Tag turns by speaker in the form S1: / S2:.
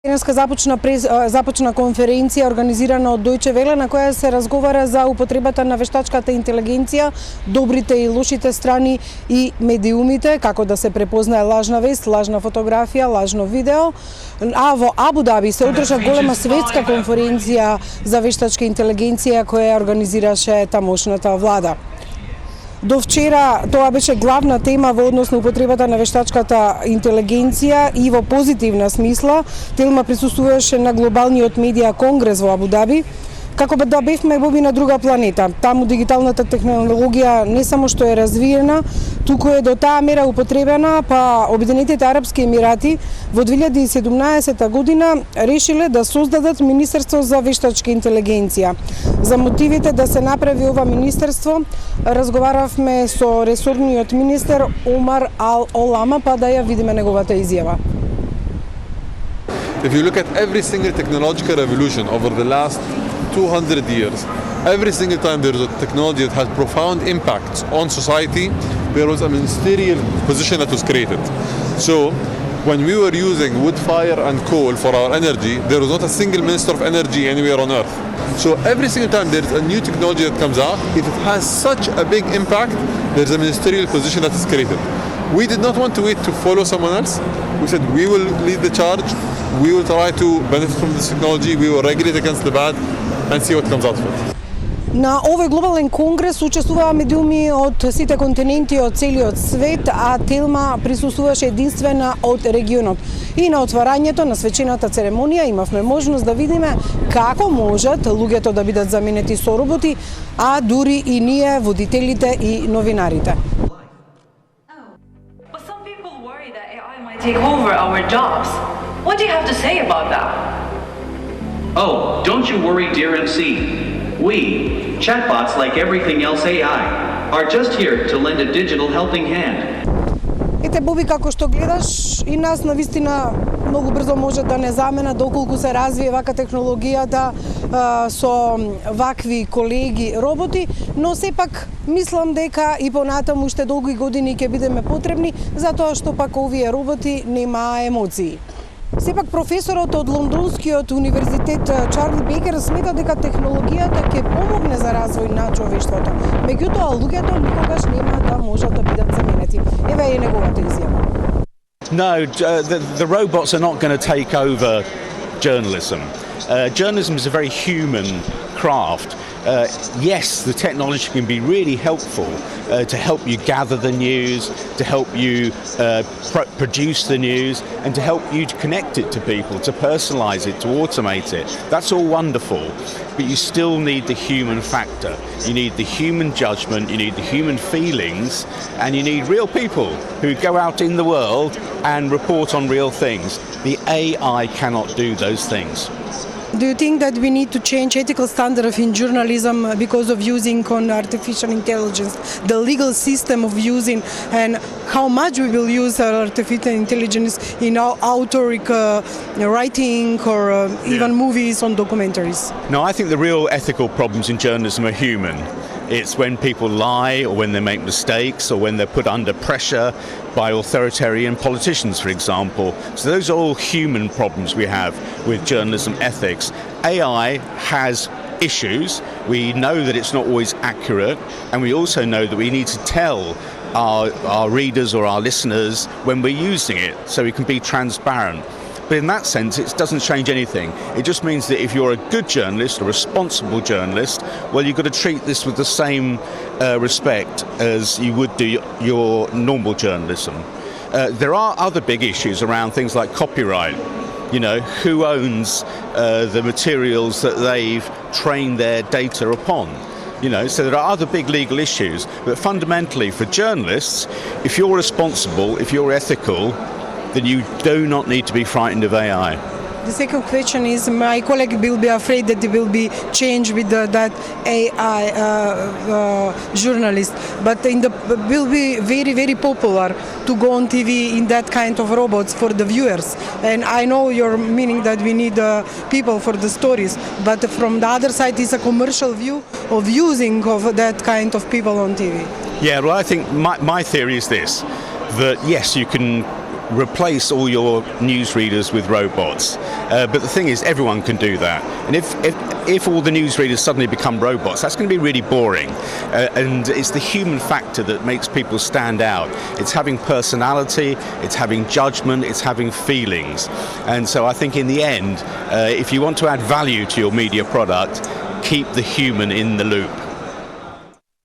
S1: Денеска започна конференција организирана од Дојче Веле на која се разговара за употребата на вештачката интелигенција, добрите и лошите страни и медиумите, како да се препознае лажна вест, лажна фотографија, лажно видео. А во Абу Даби се одржа голема светска конференција за вештачка интелигенција која организираше тамошната влада. До вчера тоа беше главна тема во однос на употребата на вештачката интелигенција и во позитивна смисла. Телма присуствуваше на глобалниот медија конгрес во Абу Даби, како да бевме на друга планета. Таму дигиталната технологија не само што е развиена, туку е до таа мера употребена, па Обединетите арапски емирати во 2017 година решиле да создадат Министерство за вештачка интелигенција. За мотивите да се направи ова министерство, разговаравме со ресорниот министер Омар Ал-Олама, па да ја видиме неговата изјава.
S2: If you look at every single technological revolution over the last 200 years, every single time there is a technology that has profound impacts on society, there was a ministerial position that was created. So, when we were using wood, fire and coal for our energy, there was not a single minister of energy anywhere on earth. So every single time there is a new technology that comes out, if it has such a big impact, there is a ministerial position that is created. We did not want to wait to follow someone else. We said we will lead the charge, we will try to benefit from this technology, we will regulate against the bad and see what comes out of it.
S1: На овој глобален конгрес учествуваа медиуми од сите континенти од целиот свет, а Телма присуствуваше единствена од регионот. И на отварањето на свечената церемонија имавме можност да видиме како можат луѓето да бидат заменети со роботи, а дури и ние, водителите и новинарите.
S3: Take over our jobs. What do you have to say about that?
S4: Oh, don't you worry, dear MC. We, chatbots like everything else AI, are just here to lend a digital helping hand.
S1: Ете, Боби, како што гледаш, и нас навистина многу брзо може да не замена доколку се развие вака технологијата со вакви колеги роботи, но сепак мислам дека и понатаму уште долги години ќе бидеме потребни, затоа што пак овие роботи немаа емоции. Сепак професорот од Лондонскиот универзитет Чарли Бекер смета дека технологијата ќе помогне за развој на човештвото. Меѓутоа, луѓето никогаш нема да можат да бидат заменети. Еве е неговата изјава.
S5: No, the robots are not going to take over journalism. Journalism is a very human craft. Yes, the technology can be really helpful to help you gather the news, to help you produce the news, and to help you to connect it to people, to personalize it, to automate it. That's all wonderful, but you still need the human factor. You need the human judgment, you need the human feelings, and you need real people who go out in the world and report on real things. The AI cannot do those things.
S1: Do you think that we need to change ethical standards in journalism because of using on artificial intelligence, the legal system of using, and how much we will use artificial intelligence in our authoric writing or even movies on documentaries?
S5: No, I think the real ethical problems in journalism are human. It's when people lie or when they make mistakes or when they're put under pressure by authoritarian politicians, for example. So those are all human problems we have with journalism ethics. AI has issues. We know that it's not always accurate, and we also know that we need to tell our readers or our listeners when we're using it so we can be transparent. But in that sense, it doesn't change anything. It just means that if you're a good journalist, a responsible journalist, well, you've got to treat this with the same respect as you would do your normal journalism. There are other big issues around things like copyright. You know, who owns the materials that they've trained their data upon? You know, so there are other big legal issues. But fundamentally, for journalists, if you're responsible, if you're ethical, then you do not need to be frightened of AI.
S1: The second question is, my colleague will be afraid that it will be changed with that AI journalist, but will be very, very popular to go on TV in that kind of robots for the viewers. And I know you're meaning that we need people for the stories, but from the other side is a commercial view of using of that kind of people on TV.
S5: Yeah, well, I think my theory is this, that yes, you can replace all your newsreaders with robots. But the thing is, everyone can do that. And if all the newsreaders suddenly become robots, that's going to be really boring. And it's the human factor that makes people stand out. It's having personality, it's having judgment, it's having feelings. And so I think in the end, if you want to add value to your media product, keep the human in the loop.